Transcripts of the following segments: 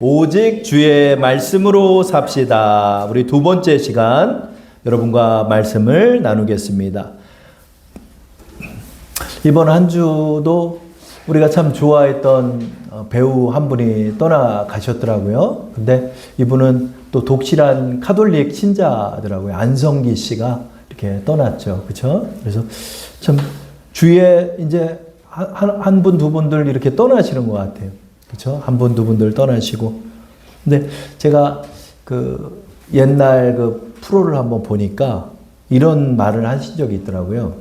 오직 주의 말씀으로 삽시다. 우리 두 번째 시간 여러분과 말씀을 나누겠습니다. 이번 한 주도 우리가 참 좋아했던 배우 한 분이 떠나가셨더라고요. 근데 이분은 또 독실한 카톨릭 신자더라고요. 안성기 씨가 이렇게 떠났죠. 그렇죠? 그래서 참 주위에 이제 한 분, 두 분들 이렇게 떠나시는 것 같아요. 그렇죠? 한 분, 두 분들 떠나시고. 근데 제가 그 옛날 그 프로를 한번 보니까 이런 말을 하신 적이 있더라고요.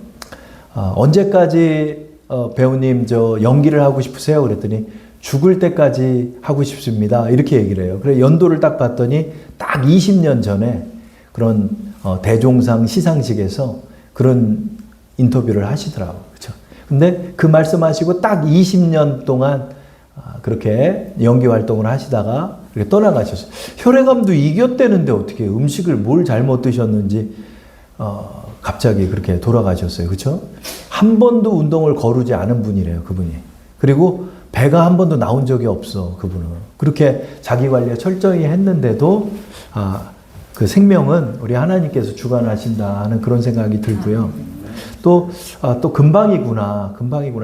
언제까지 배우님 저 연기를 하고 싶으세요? 그랬더니 죽을 때까지 하고 싶습니다. 이렇게 얘기를 해요. 그래 연도를 딱 봤더니 딱 20년 전에 그런 대종상 시상식에서 그런 인터뷰를 하시더라고요. 그렇죠? 근데 그 말씀하시고 딱 20년 동안 그렇게 연기 활동을 하시다가 이렇게 떠나가셨어요. 혈액암도 이겼대는데 어떻게 음식을 뭘 잘못 드셨는지 갑자기 그렇게 돌아가셨어요. 그렇죠? 한 번도 운동을 거르지 않은 분이래요. 그분이. 그리고 배가 한 번도 나온 적이 없어. 그분은. 그렇게 자기 관리 철저히 했는데도 그 생명은 우리 하나님께서 주관하신다 하는 그런 생각이 들고요. 또 금방이구나.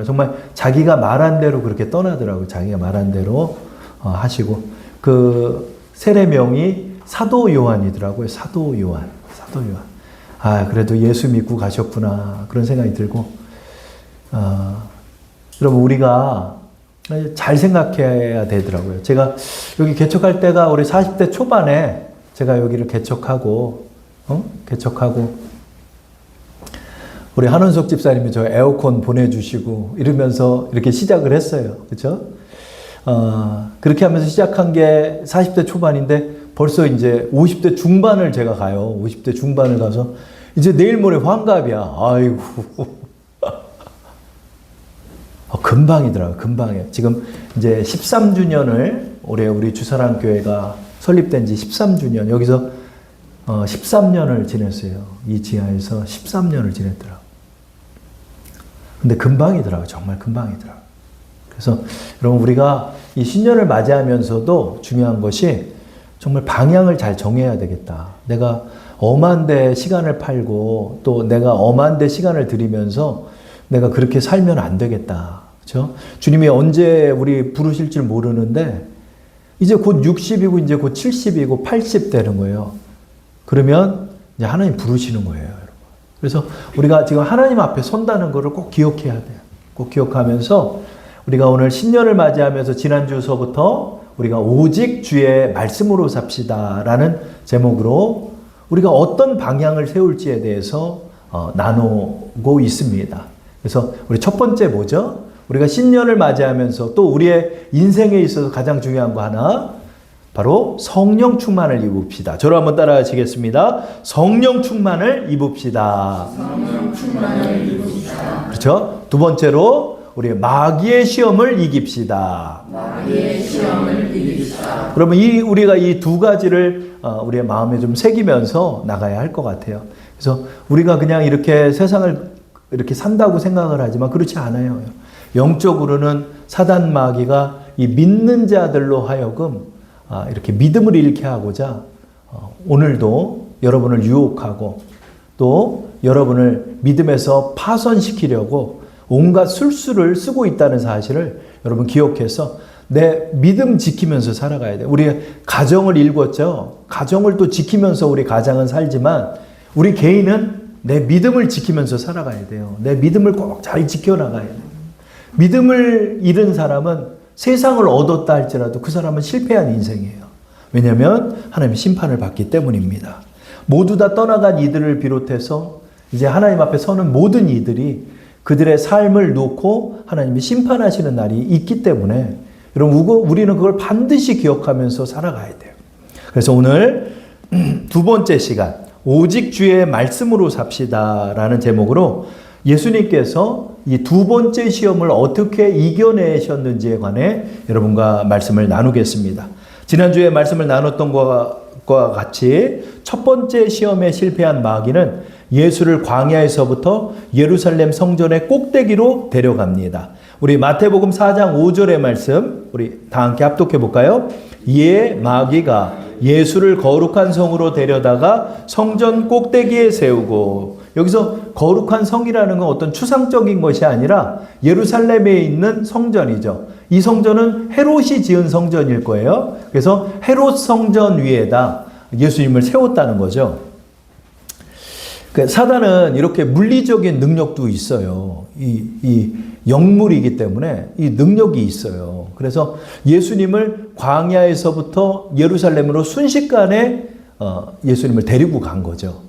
정말 자기가 말한 대로 그렇게 떠나더라고요. 자기가 말한 대로 하시고. 그 세례명이 사도 요한이더라고요. 사도 요한. 그래도 예수 믿고 가셨구나. 그런 생각이 들고. 여러분, 우리가 잘 생각해야 되더라고요. 제가 여기 개척할 때가 우리 40대 초반에 제가 여기를 개척하고 우리 한원석 집사님이 저 에어컨 보내주시고 이러면서 이렇게 시작을 했어요. 그렇죠? 그렇게 하면서 시작한 게 40대 초반인데 벌써 이제 50대 중반을 제가 가요. 50대 중반을 가서 이제 내일 모레 환갑이야. 아이고. 금방이더라고요. 금방이에요. 지금 이제 13주년을 올해 우리 주사랑교회가 설립된 지 13주년. 여기서 13년을 지냈어요. 이 지하에서 13년을 지냈더라고요. 근데 금방이더라고요. 정말 금방이더라고요. 그래서 여러분 우리가 이 신년을 맞이하면서도 중요한 것이 정말 방향을 잘 정해야 되겠다. 내가 엄한 데 시간을 팔고 또 내가 엄한 데 시간을 들이면서 내가 그렇게 살면 안 되겠다. 그렇죠? 주님이 언제 우리 부르실 줄 모르는데 이제 곧 60이고 이제 곧 70이고 80 되는 거예요. 그러면 이제 하나님 부르시는 거예요, 여러분. 그래서 우리가 지금 하나님 앞에 선다는 것을 꼭 기억해야 돼요. 꼭 기억하면서 우리가 오늘 신년을 맞이하면서 지난주서부터 우리가 오직 주의 말씀으로 삽시다라는 제목으로 우리가 어떤 방향을 세울지에 대해서 나누고 있습니다. 그래서 우리 첫 번째 뭐죠? 우리가 신년을 맞이하면서 또 우리의 인생에 있어서 가장 중요한 거 하나 바로 성령 충만을 입읍시다. 저를 한번 따라하시겠습니다. 성령 충만을 입읍시다. 성령 충만을 입읍시다. 그렇죠? 두 번째로 우리 마귀의 시험을 이깁시다. 마귀의 시험을 이깁시다. 그러면 우리가 이 두 가지를 우리의 마음에 좀 새기면서 나가야 할 것 같아요. 그래서 우리가 그냥 이렇게 세상을 이렇게 산다고 생각을 하지만 그렇지 않아요. 영적으로는 사단 마귀가 이 믿는 자들로 하여금 이렇게 믿음을 잃게 하고자 오늘도 여러분을 유혹하고 또 여러분을 믿음에서 파손시키려고 온갖 술수를 쓰고 있다는 사실을 여러분 기억해서 내 믿음 지키면서 살아가야 돼요. 우리 가정을 일궜죠. 가정을 또 지키면서 우리 가정은 살지만 우리 개인은 내 믿음을 지키면서 살아가야 돼요. 내 믿음을 꼭 잘 지켜나가야 돼요. 믿음을 잃은 사람은 세상을 얻었다 할지라도 그 사람은 실패한 인생이에요. 왜냐하면 하나님의 심판을 받기 때문입니다. 모두 다 떠나간 이들을 비롯해서 이제 하나님 앞에 서는 모든 이들이 그들의 삶을 놓고 하나님이 심판하시는 날이 있기 때문에 여러분 우리는 그걸 반드시 기억하면서 살아가야 돼요. 그래서 오늘 두 번째 시간 오직 주의 말씀으로 삽시다라는 제목으로 예수님께서 이 두 번째 시험을 어떻게 이겨내셨는지에 관해 여러분과 말씀을 나누겠습니다. 지난주에 말씀을 나눴던 것과 같이 첫 번째 시험에 실패한 마귀는 예수를 광야에서부터 예루살렘 성전의 꼭대기로 데려갑니다. 우리 마태복음 4장 5절의 말씀 우리 다 함께 합독해 볼까요? 이에 마귀가 예수를 거룩한 성으로 데려다가 성전 꼭대기에 세우고, 여기서 거룩한 성이라는 건 어떤 추상적인 것이 아니라 예루살렘에 있는 성전이죠. 이 성전은 헤롯이 지은 성전일 거예요. 그래서 헤롯 성전 위에다 예수님을 세웠다는 거죠. 사단은 이렇게 물리적인 능력도 있어요. 이 영물이기 때문에 이 능력이 있어요. 그래서 예수님을 광야에서부터 예루살렘으로 순식간에 예수님을 데리고 간 거죠.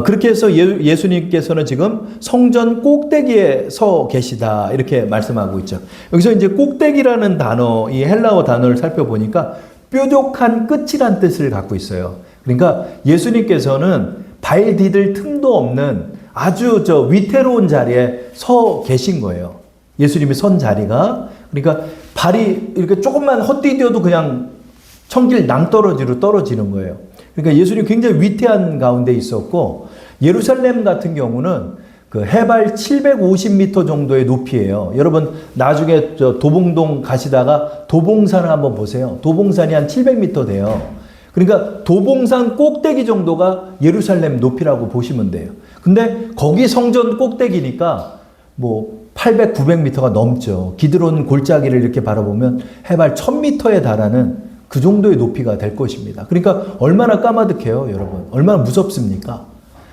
그렇게 해서 예수님께서는 지금 성전 꼭대기에 서 계시다 이렇게 말씀하고 있죠. 여기서 이제 꼭대기라는 단어, 이 헬라어 단어를 살펴보니까 뾰족한 끝이란 뜻을 갖고 있어요. 그러니까 예수님께서는 발 디딜 틈도 없는 아주 위태로운 자리에 서 계신 거예요. 예수님이 선 자리가. 그러니까 발이 이렇게 조금만 헛디뎌도 그냥 천길 낭떠러지로 떨어지는 거예요. 그러니까 예수님이 굉장히 위태한 가운데 있었고, 예루살렘 같은 경우는 그 해발 750m 정도의 높이예요. 여러분 나중에 도봉동 가시다가 도봉산을 한번 보세요. 도봉산이 한 700m 돼요. 그러니까 도봉산 꼭대기 정도가 예루살렘 높이라고 보시면 돼요. 근데 거기 성전 꼭대기니까 뭐 800, 900m가 넘죠. 기드론 골짜기를 이렇게 바라보면 해발 1000m에 달하는 그 정도의 높이가 될 것입니다. 그러니까 얼마나 까마득해요, 여러분. 얼마나 무섭습니까?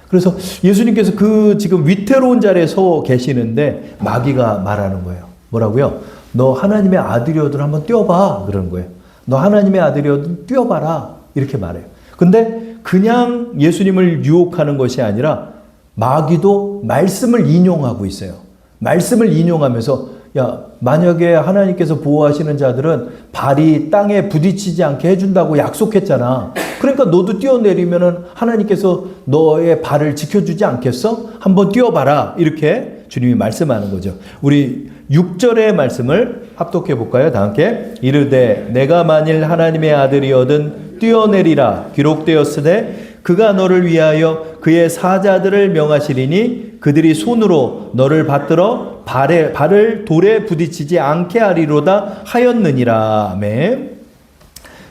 그래서 예수님께서 그 지금 위태로운 자리에 서 계시는데 마귀가 말하는 거예요. 뭐라고요? 너 하나님의 아들이어도 한번 뛰어봐. 그러는 거예요. 너 하나님의 아들이어도 뛰어봐라. 이렇게 말해요. 근데 그냥 예수님을 유혹하는 것이 아니라 마귀도 말씀을 인용하고 있어요. 말씀을 인용하면서 야, 만약에 하나님께서 보호하시는 자들은 발이 땅에 부딪히지 않게 해준다고 약속했잖아. 그러니까 너도 뛰어내리면은 하나님께서 너의 발을 지켜주지 않겠어? 한번 뛰어봐라. 이렇게 주님이 말씀하는 거죠. 우리 6절의 말씀을 합독해 볼까요? 다 함께. 이르되 내가 만일 하나님의 아들이거든 뛰어내리라. 기록되었으되 그가 너를 위하여 그의 사자들을 명하시리니 그들이 손으로 너를 받들어 발을 돌에 부딪히지 않게 하리로다 하였느니라. 아멘.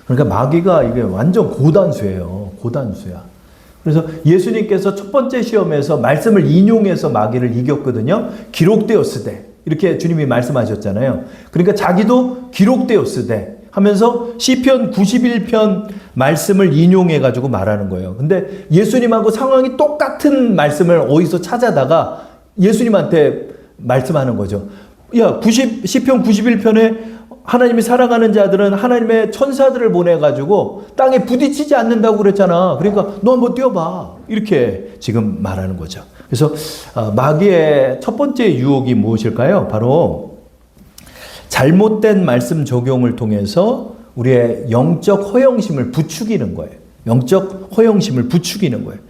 그러니까 마귀가 이게 완전 고단수예요. 고단수야. 그래서 예수님께서 첫 번째 시험에서 말씀을 인용해서 마귀를 이겼거든요. 기록되었으되 이렇게 주님이 말씀하셨잖아요. 그러니까 자기도 기록되었으되 하면서 시편 91편 말씀을 인용해 가지고 말하는 거예요. 근데 예수님하고 상황이 똑같은 말씀을 어디서 찾아다가 예수님한테 말씀하는 거죠. 야, 시편 91편에 하나님이 사랑하는 자들은 하나님의 천사들을 보내 가지고 땅에 부딪히지 않는다고 그랬잖아. 그러니까 너 한번 뛰어봐. 이렇게 지금 말하는 거죠. 그래서 마귀의 첫 번째 유혹이 무엇일까요? 바로 잘못된 말씀 적용을 통해서 우리의 영적 허영심을 부추기는 거예요. 영적 허영심을 부추기는 거예요.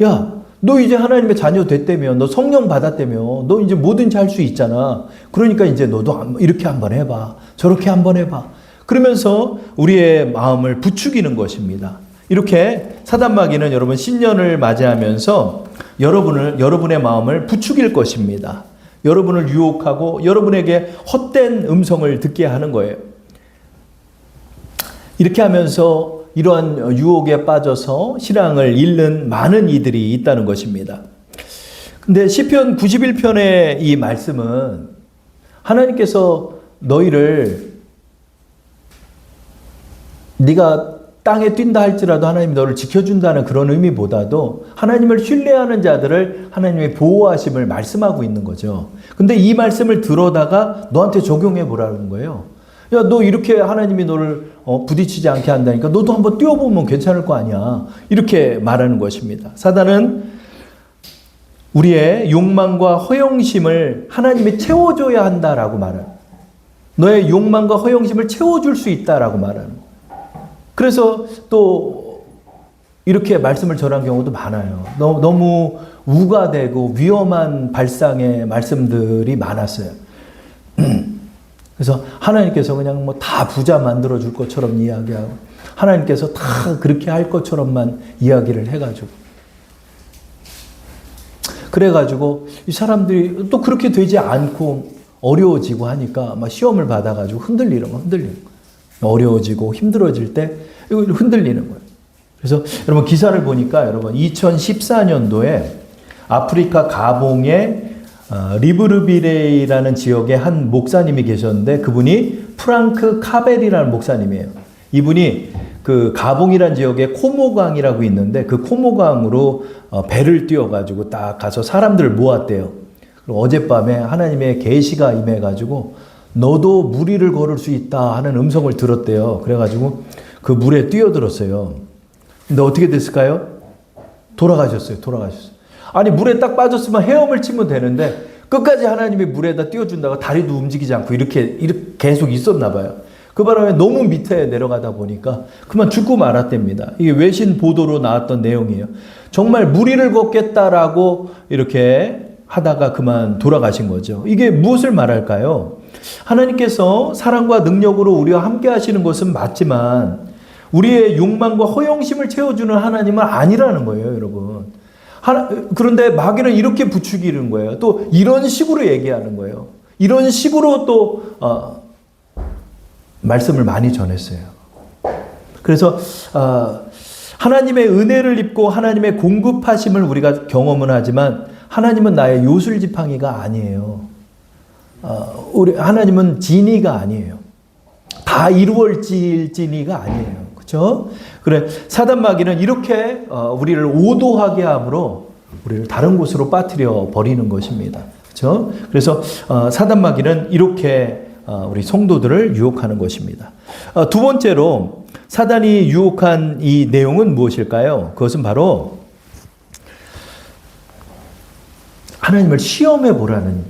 야, 너 이제 하나님의 자녀 됐다며, 너 성령 받았다며, 너 이제 뭐든지 할 수 있잖아. 그러니까 이제 너도 이렇게 한번 해봐. 저렇게 한번 해봐. 그러면서 우리의 마음을 부추기는 것입니다. 이렇게 사단마귀는 여러분 신년을 맞이하면서 여러분의 마음을 부추길 것입니다. 여러분을 유혹하고 여러분에게 헛된 음성을 듣게 하는 거예요. 이렇게 하면서 이러한 유혹에 빠져서 신앙을 잃는 많은 이들이 있다는 것입니다. 근데 시편 91편의 이 말씀은 하나님께서 너희를 네가 땅에 뛴다 할지라도 하나님이 너를 지켜준다는 그런 의미보다도 하나님을 신뢰하는 자들을 하나님의 보호하심을 말씀하고 있는 거죠. 근데 이 말씀을 들어다가 너한테 적용해 보라는 거예요. 야, 너 이렇게 하나님이 너를 부딪히지 않게 한다니까 너도 한번 뛰어보면 괜찮을 거 아니야. 이렇게 말하는 것입니다. 사단은 우리의 욕망과 허영심을 하나님이 채워줘야 한다라고 말해요. 너의 욕망과 허영심을 채워줄 수 있다라고 말하는 거예요. 그래서 또 이렇게 말씀을 전한 경우도 많아요. 너무 우가되고 위험한 발상의 말씀들이 많았어요. 그래서 하나님께서 그냥 뭐 다 부자 만들어줄 것처럼 이야기하고 하나님께서 다 그렇게 할 것처럼만 이야기를 해가지고 그래가지고 이 사람들이 또 그렇게 되지 않고 어려워지고 하니까 막 시험을 받아가지고 흔들리는 거예요. 어려워지고 힘들어질 때 이거 흔들리는 거예요. 그래서 여러분 기사를 보니까 여러분 2014년도에 아프리카 가봉의 리브르비레이라는 지역에 한 목사님이 계셨는데 그분이 프랑크 카벨이라는 목사님이에요. 이분이 그 가봉이라는 지역에 코모강이라고 있는데 그 코모강으로 배를 띄워가지고 딱 가서 사람들을 모았대요. 그리고 어젯밤에 하나님의 계시가 임해가지고 너도 물 위를 걸을 수 있다 하는 음성을 들었대요. 그래가지고 그 물에 뛰어들었어요. 근데 어떻게 됐을까요? 돌아가셨어요. 아니 물에 딱 빠졌으면 헤엄을 치면 되는데 끝까지 하나님이 물에다 띄워준다고 다리도 움직이지 않고 이렇게 계속 있었나 봐요. 그 바람에 너무 밑에 내려가다 보니까 그만 죽고 말았답니다. 이게 외신 보도로 나왔던 내용이에요. 정말 물 위를 걷겠다라고 이렇게 하다가 그만 돌아가신 거죠. 이게 무엇을 말할까요? 하나님께서 사랑과 능력으로 우리와 함께 하시는 것은 맞지만 우리의 욕망과 허영심을 채워주는 하나님은 아니라는 거예요, 여러분. 그런데 마귀는 이렇게 부추기는 거예요. 또 이런 식으로 얘기하는 거예요. 이런 식으로 또 말씀을 많이 전했어요. 그래서 하나님의 은혜를 입고 하나님의 공급하심을 우리가 경험은 하지만 하나님은 나의 요술지팡이가 아니에요. 우리 하나님은 지니가 아니에요. 다 이루어질 지니가 아니에요. 그렇죠? 그래 사단 마귀는 이렇게 우리를 오도하게 함으로 우리를 다른 곳으로 빠뜨려 버리는 것입니다. 그렇죠? 그래서 사단 마귀는 이렇게 우리 성도들을 유혹하는 것입니다. 두 번째로 사단이 유혹한 이 내용은 무엇일까요? 그것은 바로 하나님을 시험해 보라는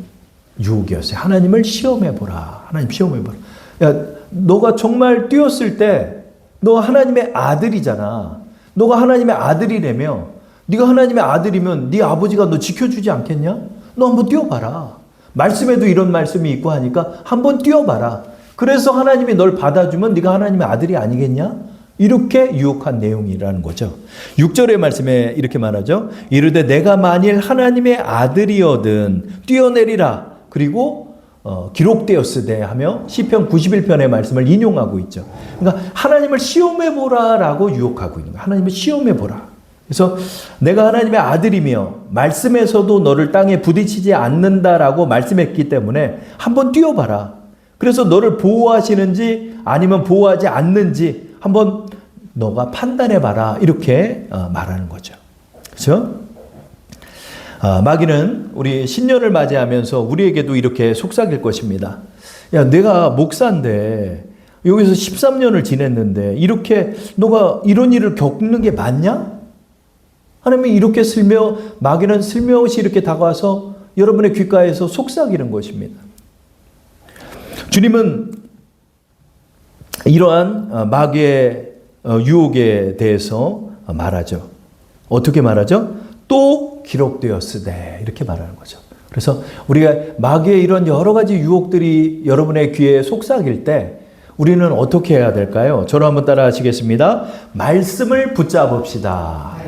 유혹이었어요. 하나님을 시험해 보라. 하나님 시험해 보라. 야, 너가 정말 뛰었을 때 너 하나님의 아들이잖아. 너가 하나님의 아들이라며 네가 하나님의 아들이면 네 아버지가 너 지켜주지 않겠냐? 너 한번 뛰어봐라. 말씀에도 이런 말씀이 있고 하니까 한번 뛰어봐라. 그래서 하나님이 널 받아주면 네가 하나님의 아들이 아니겠냐? 이렇게 유혹한 내용이라는 거죠. 6절의 말씀에 이렇게 말하죠. 이르되 내가 만일 하나님의 아들이거든 뛰어내리라. 그리고 기록되었으되 하며 시편 91편의 말씀을 인용하고 있죠. 그러니까 하나님을 시험해보라라고 유혹하고 있는 거예요. 하나님을 시험해보라. 그래서 내가 하나님의 아들이며 말씀에서도 너를 땅에 부딪히지 않는다라고 말씀했기 때문에 한번 뛰어봐라. 그래서 너를 보호하시는지 아니면 보호하지 않는지 한번 너가 판단해봐라. 이렇게 말하는 거죠. 그렇죠? 마귀는 우리 신년을 맞이하면서 우리에게도 이렇게 속삭일 것입니다. 야, 내가 목사인데 여기서 13년을 지냈는데 이렇게 너가 이런 일을 겪는 게 맞냐? 하나님이 이렇게 마귀는 슬며시 이렇게 다가와서 여러분의 귓가에서 속삭이는 것입니다. 주님은 이러한 마귀의 유혹에 대해서 말하죠. 어떻게 말하죠? 또 기록되었으되 이렇게 말하는 거죠. 그래서 우리가 마귀의 이런 여러 가지 유혹들이 여러분의 귀에 속삭일 때 우리는 어떻게 해야 될까요? 저를 한번 따라 하시겠습니다. 말씀을 붙잡읍시다.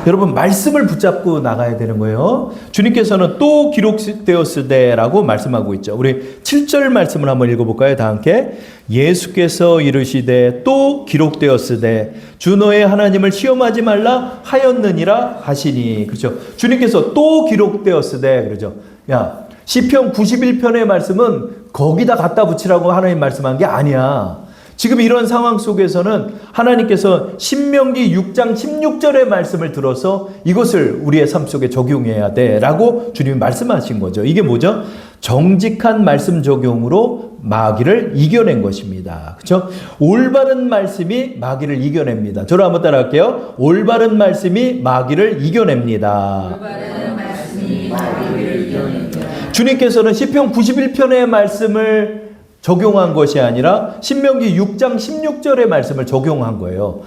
여러분 말씀을 붙잡고 나가야 되는 거예요. 주님께서는 또 기록되었으되라고 말씀하고 있죠. 우리 7절 말씀을 한번 읽어볼까요? 다 함께. 예수께서 이르시되 또 기록되었으되 주 너의 하나님을 시험하지 말라 하였느니라 하시니. 그렇죠. 주님께서 또 기록되었으되 그러죠. 야, 시편 91편의 말씀은 거기다 갖다 붙이라고 하나님 말씀한 게 아니야. 지금 이런 상황 속에서는 하나님께서 신명기 6장 16절의 말씀을 들어서 이것을 우리의 삶 속에 적용해야 돼 라고 주님이 말씀하신 거죠. 이게 뭐죠? 정직한 말씀 적용으로 마귀를 이겨낸 것입니다. 그렇죠? 올바른 말씀이 마귀를 이겨냅니다. 저를 한번 따라 할게요. 올바른 말씀이 마귀를 이겨냅니다. 올바른 말씀이 마귀를 이겨냅니다. 주님께서는 시편 91편의 말씀을 적용한 것이 아니라 신명기 6장 16절의 말씀을 적용한 거예요.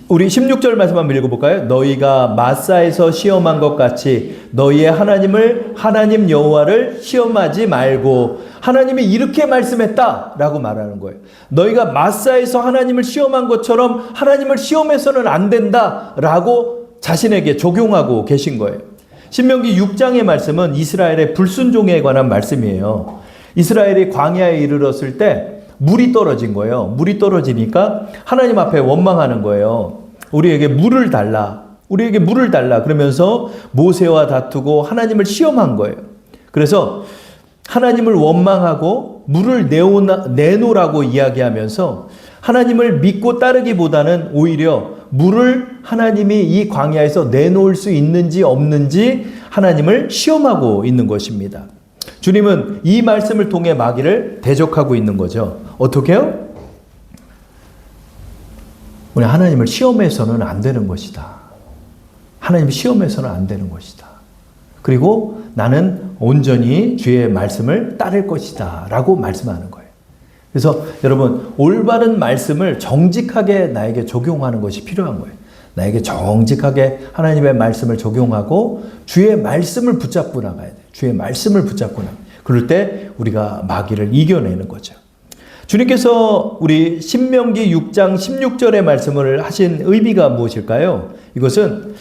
우리 16절 말씀 한번 읽어볼까요? 너희가 마사에서 시험한 것 같이 너희의 하나님 여호와를 시험하지 말고. 하나님이 이렇게 말씀했다라고 말하는 거예요. 너희가 마사에서 하나님을 시험한 것처럼 하나님을 시험해서는 안 된다라고 자신에게 적용하고 계신 거예요. 신명기 6장의 말씀은 이스라엘의 불순종에 관한 말씀이에요. 이스라엘이 광야에 이르렀을 때 물이 떨어진 거예요. 물이 떨어지니까 하나님 앞에 원망하는 거예요. 우리에게 물을 달라. 우리에게 물을 달라. 그러면서 모세와 다투고 하나님을 시험한 거예요. 그래서 하나님을 원망하고 물을 내놓으라고 이야기하면서 하나님을 믿고 따르기보다는 오히려 물을 하나님이 이 광야에서 내놓을 수 있는지 없는지 하나님을 시험하고 있는 것입니다. 주님은 이 말씀을 통해 마귀를 대적하고 있는 거죠. 어떻게요? 우리 하나님을 시험해서는 안 되는 것이다. 하나님을 시험해서는 안 되는 것이다. 그리고 나는 온전히 주의 말씀을 따를 것이다 라고 말씀하는 거예요. 그래서 여러분 올바른 말씀을 정직하게 나에게 적용하는 것이 필요한 거예요. 나에게 정직하게 하나님의 말씀을 적용하고 주의 말씀을 붙잡고 나가야 돼요. 주의 말씀을 붙잡고 나가야 돼요. 그럴 때 우리가 마귀를 이겨내는 거죠. 주님께서 우리 신명기 6장 16절의 말씀을 하신 의미가 무엇일까요? 이것은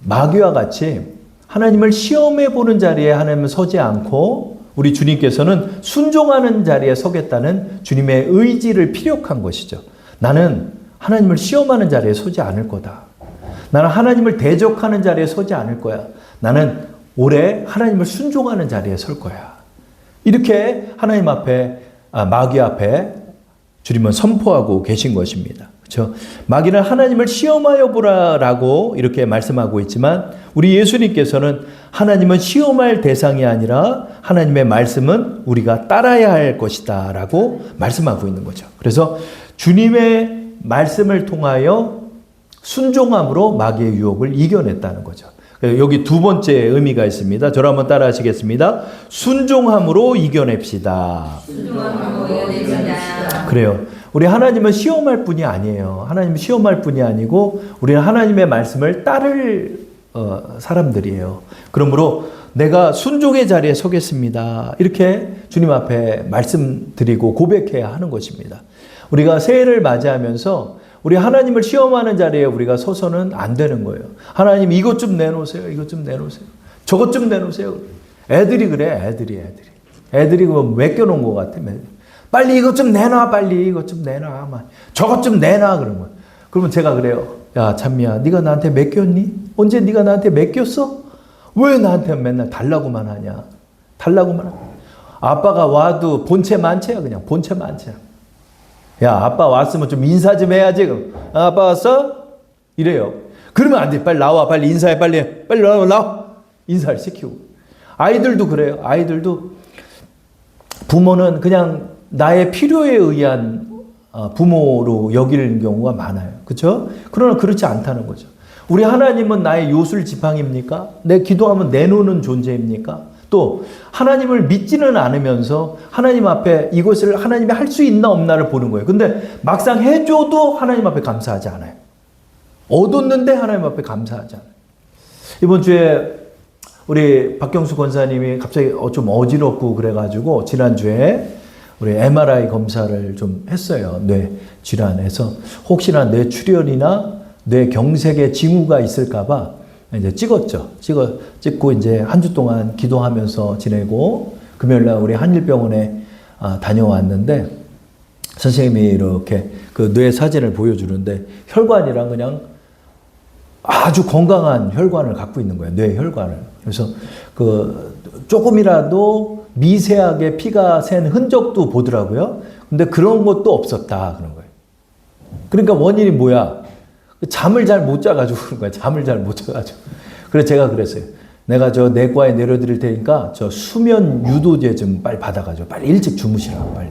마귀와 같이 하나님을 시험해 보는 자리에 하나님은 서지 않고 우리 주님께서는 순종하는 자리에 서겠다는 주님의 의지를 피력한 것이죠. 나는 하나님을 시험하는 자리에 서지 않을 거다. 나는 하나님을 대적하는 자리에 서지 않을 거야. 나는 오래 하나님을 순종하는 자리에 설 거야. 이렇게 하나님 앞에, 마귀 앞에 주님은 선포하고 계신 것입니다. 그렇죠? 마귀는 하나님을 시험하여 보라라고 이렇게 말씀하고 있지만 우리 예수님께서는 하나님은 시험할 대상이 아니라 하나님의 말씀은 우리가 따라야 할 것이다 라고 말씀하고 있는 거죠. 그래서 주님의 말씀을 통하여 순종함으로 마귀의 유혹을 이겨냈다는 거죠. 여기 두 번째 의미가 있습니다. 저를 한번 따라 하시겠습니다. 순종함으로 이겨냅시다. 순종함으로 이겨냅시다. 그래요. 우리 하나님은 시험할 뿐이 아니에요. 하나님은 시험할 뿐이 아니고 우리는 하나님의 말씀을 따를 사람들이에요. 그러므로 내가 순종의 자리에 서겠습니다. 이렇게 주님 앞에 말씀드리고 고백해야 하는 것입니다. 우리가 새해를 맞이하면서 우리 하나님을 시험하는 자리에 우리가 서서는 안 되는 거예요. 하나님 이것 좀 내놓으세요. 이것 좀 내놓으세요. 저것 좀 내놓으세요. 애들이 그래. 애들이 그거 맡겨놓은 것 같아. 빨리 이것 좀 내놔. 빨리 이것 좀 내놔. 저것 좀 내놔. 그러면 제가 그래요. 야 찬미야 네가 나한테 맡겼니? 언제 네가 나한테 맡겼어? 왜 나한테 맨날 달라고만 하냐? 달라고만 하냐? 아빠가 와도 본체 만체야. 그냥 본체 만체야. 야 아빠 왔으면 좀 인사 좀 해야지. 아빠 왔어? 이래요. 그러면 안 돼. 빨리 나와. 빨리 인사해. 빨리 나와. 인사를 시키고. 아이들도 그래요. 아이들도 부모는 그냥 나의 필요에 의한 부모로 여기는 경우가 많아요. 그렇죠? 그러나 그렇지 않다는 거죠. 우리 하나님은 나의 요술지팡입니까? 내 기도하면 내놓는 존재입니까? 또 하나님을 믿지는 않으면서 하나님 앞에 이것을 하나님이 할 수 있나 없나를 보는 거예요. 근데 막상 해줘도 하나님 앞에 감사하지 않아요. 얻었는데 하나님 앞에 감사하지 않아요. 이번 주에 우리 박경수 권사님이 갑자기 좀 어지럽고 그래가지고 지난주에 우리 MRI 검사를 좀 했어요. 뇌 질환에서 혹시나 뇌 출혈이나 뇌 경색의 징후가 있을까봐 이제 찍었죠. 찍고 이제 한 주 동안 기도하면서 지내고 금요일날 우리 한일병원에 다녀왔는데 선생님이 이렇게 그 뇌 사진을 보여주는데 혈관이랑 그냥 아주 건강한 혈관을 갖고 있는 거예요. 뇌 혈관을. 그래서 그 조금이라도 미세하게 피가 샌 흔적도 보더라고요. 근데 그런 것도 없었다 그런 거예요. 그러니까 원인이 뭐야? 잠을 잘 못 자가지고 그런 거야. 잠을 잘 못 자가지고. 그래서 제가 그랬어요. 내가 저 내과에 내려드릴 테니까 저 수면 유도제 좀 빨리 받아가지고 빨리 일찍 주무시라고 빨리.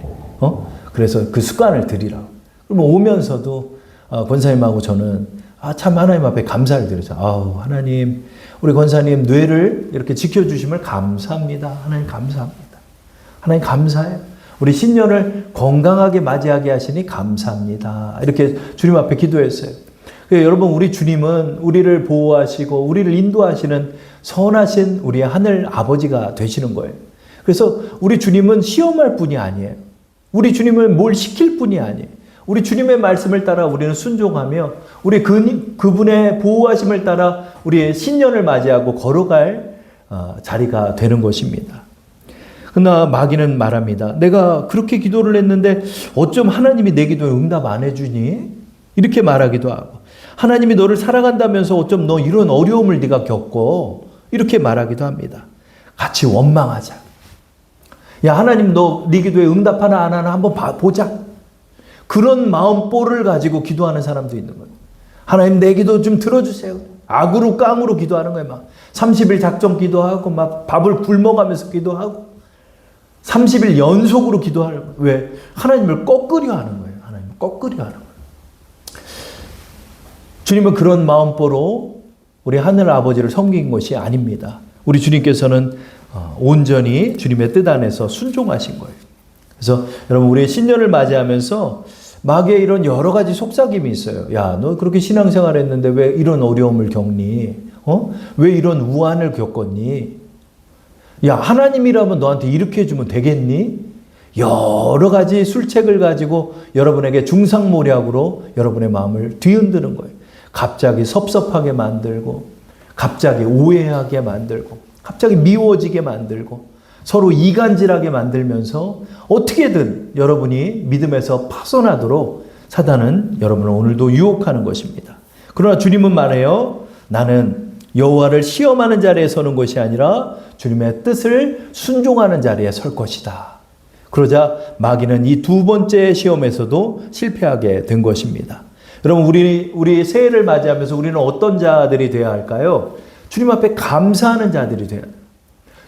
그래서 그 습관을 들이라고. 그러면 오면서도 권사님하고 저는 참 하나님 앞에 감사를 드렸어요. 하나님 우리 권사님 뇌를 이렇게 지켜주심을 감사합니다. 하나님 감사합니다. 하나님 감사해요. 우리 신년을 건강하게 맞이하게 하시니 감사합니다. 이렇게 주님 앞에 기도했어요. 여러분 우리 주님은 우리를 보호하시고 우리를 인도하시는 선하신 우리의 하늘 아버지가 되시는 거예요. 그래서 우리 주님은 시험할 뿐이 아니에요. 우리 주님은 뭘 시킬 뿐이 아니에요. 우리 주님의 말씀을 따라 우리는 순종하며 우리 그분의 보호하심을 따라 우리의 신년을 맞이하고 걸어갈 자리가 되는 것입니다. 그러나 마귀는 말합니다. 내가 그렇게 기도를 했는데 어쩜 하나님이 내 기도에 응답 안 해주니? 이렇게 말하기도 하고, 하나님이 너를 사랑한다면서 어쩜 너 이런 어려움을 네가 겪고? 이렇게 말하기도 합니다. 같이 원망하자. 야, 하나님 너 네 기도에 응답하나 안 하나 한번 보자. 그런 마음볼을 가지고 기도하는 사람도 있는 거예요. 하나님 내 기도 좀 들어주세요. 악으로 깡으로 기도하는 거예요. 막 30일 작정 기도하고 막 밥을 굶어가면서 기도하고 30일 연속으로 기도하는 거예요. 왜? 하나님을 꺾으려 하는 거예요. 하나님을 꺾으려 하는 거예요. 주님은 그런 마음보로 우리 하늘 아버지를 섬긴 것이 아닙니다. 우리 주님께서는 온전히 주님의 뜻 안에서 순종하신 거예요. 그래서 여러분 우리 신년을 맞이하면서 마귀의 이런 여러 가지 속삭임이 있어요. 야, 너 그렇게 신앙생활 했는데 왜 이런 어려움을 겪니? 왜 이런 우환을 겪었니? 야, 하나님이라면 너한테 이렇게 해주면 되겠니? 여러 가지 술책을 가지고 여러분에게 중상모략으로 여러분의 마음을 뒤흔드는 거예요. 갑자기 섭섭하게 만들고, 갑자기 오해하게 만들고, 갑자기 미워지게 만들고, 서로 이간질하게 만들면서 어떻게든 여러분이 믿음에서 파손하도록 사단은 여러분을 오늘도 유혹하는 것입니다. 그러나 주님은 말해요. 나는 여호와를 시험하는 자리에 서는 것이 아니라 주님의 뜻을 순종하는 자리에 설 것이다. 그러자 마귀는 이 두 번째 시험에서도 실패하게 된 것입니다. 여러분 우리 새해를 맞이하면서 우리는 어떤 자들이 되어야 할까요? 주님 앞에 감사하는 자들이 되어야 돼요.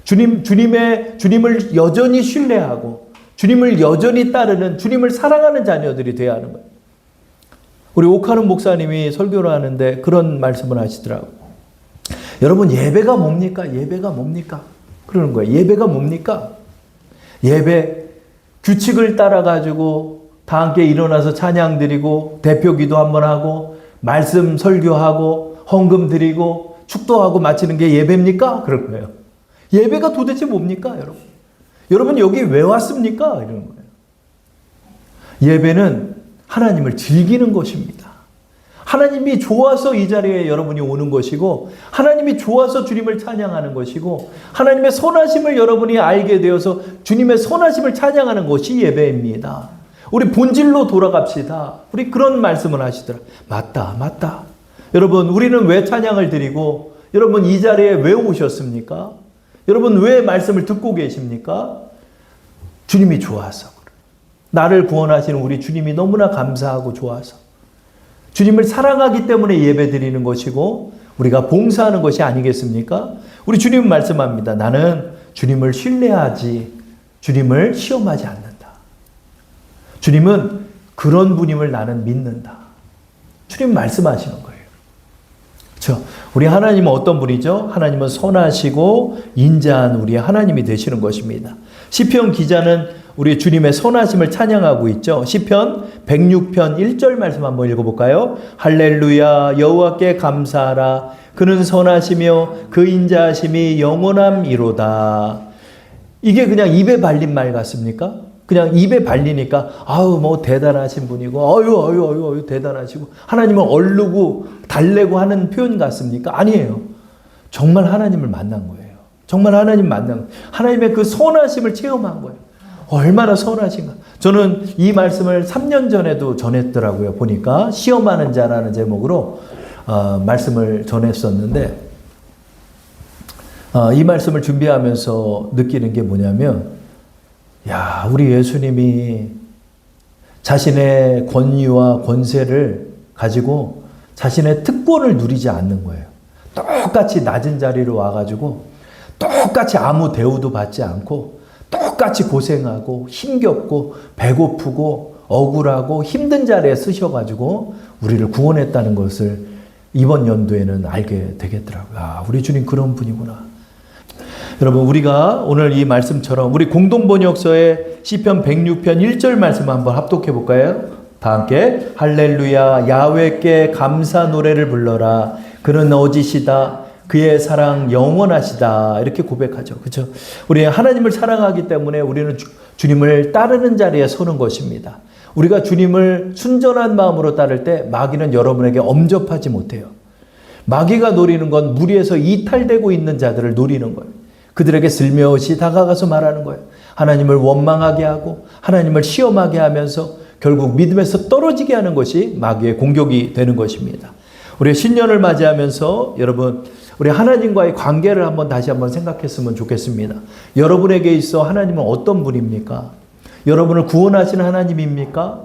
주님을 여전히 신뢰하고 주님을 여전히 따르는 주님을 사랑하는 자녀들이 되어야 하는 거예요. 우리 오카는 목사님이 설교를 하는데 그런 말씀을 하시더라고요. 여러분 예배가 뭡니까? 예배가 뭡니까? 그러는 거예요. 예배가 뭡니까? 예배 규칙을 따라가지고 다 함께 일어나서 찬양 드리고 대표 기도 한번 하고 말씀 설교하고 헌금 드리고 축도하고 마치는 게 예배입니까? 그런 거예요. 예배가 도대체 뭡니까, 여러분? 여러분 여기 왜 왔습니까? 이러는 거예요. 예배는 하나님을 즐기는 것입니다. 하나님이 좋아서 이 자리에 여러분이 오는 것이고 하나님이 좋아서 주님을 찬양하는 것이고 하나님의 선하심을 여러분이 알게 되어서 주님의 선하심을 찬양하는 것이 예배입니다. 우리 본질로 돌아갑시다. 우리 그런 말씀을 하시더라. 맞다. 여러분 우리는 왜 찬양을 드리고 여러분 이 자리에 왜 오셨습니까? 여러분 왜 말씀을 듣고 계십니까? 주님이 좋아서 그래요. 나를 구원하시는 우리 주님이 너무나 감사하고 좋아서 주님을 사랑하기 때문에 예배 드리는 것이고 우리가 봉사하는 것이 아니겠습니까? 우리 주님은 말씀합니다. 나는 주님을 신뢰하지 주님을 시험하지 않는다. 주님은 그런 분임을 나는 믿는다. 주님 말씀하시는 거예요. 그렇죠? 우리 하나님은 어떤 분이죠? 하나님은 선하시고 인자한 우리 하나님이 되시는 것입니다. 시편 기자는 우리 주님의 선하심을 찬양하고 있죠. 시편 106편 1절 말씀 한번 읽어볼까요? 할렐루야 여호와께 감사하라. 그는 선하시며 그 인자하심이 영원함이로다. 이게 그냥 입에 발린 말 같습니까? 그냥 입에 발리니까 아유 뭐 대단하신 분이고 아유 대단하시고 하나님을 얼르고 달래고 하는 표현 같습니까? 아니에요. 정말 하나님을 만난 거예요. 정말 하나님 만난 거예요. 하나님의 그 선하심을 체험한 거예요. 얼마나 선하신가. 저는 이 말씀을 3년 전에도 전했더라고요. 보니까 시험하는 자라는 제목으로 말씀을 전했었는데 이 말씀을 준비하면서 느끼는 게 뭐냐면 야, 우리 예수님이 자신의 권위와 권세를 가지고 자신의 특권을 누리지 않는 거예요. 똑같이 낮은 자리로 와가지고 똑같이 아무 대우도 받지 않고 똑같이 고생하고 힘겹고 배고프고 억울하고 힘든 자리에 쓰셔가지고 우리를 구원했다는 것을 이번 연도에는 알게 되겠더라고요. 아, 우리 주님 그런 분이구나. 여러분 우리가 오늘 이 말씀처럼 우리 공동번역서의 시편 106편 1절 말씀 한번 합독해 볼까요? 다 함께 할렐루야 야훼께 감사 노래를 불러라. 그는 어지시다. 그의 사랑 영원하시다. 이렇게 고백하죠. 그렇죠? 우리 하나님을 사랑하기 때문에 우리는 주님을 따르는 자리에 서는 것입니다. 우리가 주님을 순전한 마음으로 따를 때 마귀는 여러분에게 엄접하지 못해요. 마귀가 노리는 건 무리에서 이탈되고 있는 자들을 노리는 거예요. 그들에게 슬며시 다가가서 말하는 거예요. 하나님을 원망하게 하고 하나님을 시험하게 하면서 결국 믿음에서 떨어지게 하는 것이 마귀의 공격이 되는 것입니다. 우리 신년을 맞이하면서 여러분 우리 하나님과의 관계를 다시 한번 생각했으면 좋겠습니다. 여러분에게 있어 하나님은 어떤 분입니까? 여러분을 구원하시는 하나님입니까?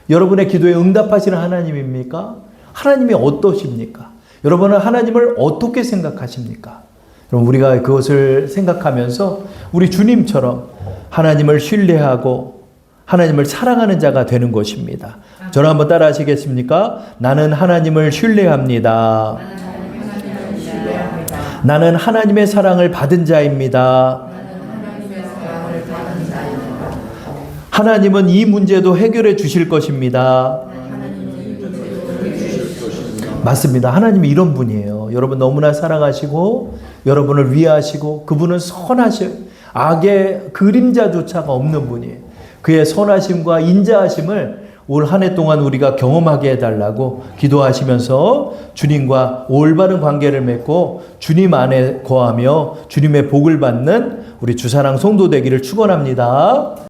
여러분의 기도에 응답하시는 하나님입니까? 하나님이 어떠십니까? 여러분은 하나님을 어떻게 생각하십니까? 그럼 우리가 그것을 생각하면서 우리 주님처럼 하나님을 신뢰하고 하나님을 사랑하는 자가 되는 것입니다. 저를 한번 따라 하시겠습니까? 나는 하나님을 신뢰합니다. 나는 하나님의 사랑을 받은 자입니다. 하나님은 이 문제도 해결해 주실 것입니다. 맞습니다. 하나님이 이런 분이에요. 여러분 너무나 사랑하시고 여러분을 위하시고 그분은 선하셔요. 악의 그림자조차가 없는 분이에요. 그의 선하심과 인자하심을 올 한 해 동안 우리가 경험하게 해달라고 기도하시면서 주님과 올바른 관계를 맺고 주님 안에 거하며 주님의 복을 받는 우리 주사랑 성도 되기를 축원합니다.